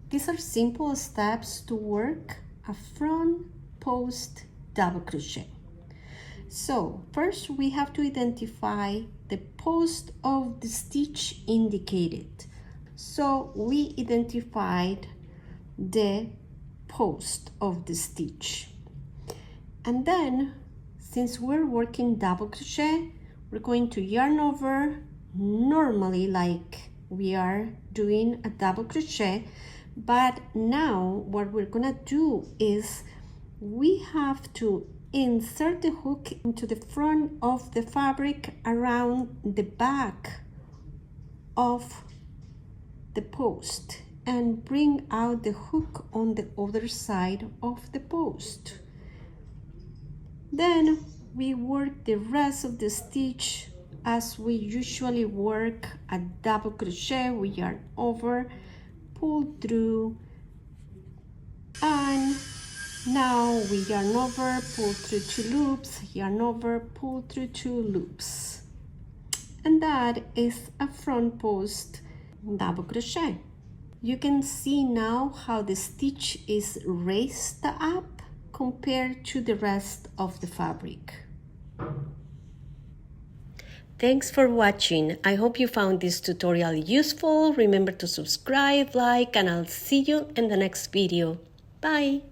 These are simple steps to work a front post double crochet. So first we have to identify the post of the stitch indicated. So we identified the post of the stitch. And then, since we're working double crochet, we're going to yarn over normally like we are doing a double crochet. But now what we're gonna do is we have to insert the hook into the front of the fabric around the back of the post and bring out the hook on the other side of the post. Then we work the rest of the stitch as we usually work a double crochet. We yarn over, pull through, and now we yarn over, pull through 2 loops, yarn over, pull through 2 loops. And that is a front post double crochet. You can see now how the stitch is raised up compared to the rest of the fabric. Thanks for watching. I hope you found this tutorial useful. Remember to subscribe, like, and I'll see you in the next video. Bye!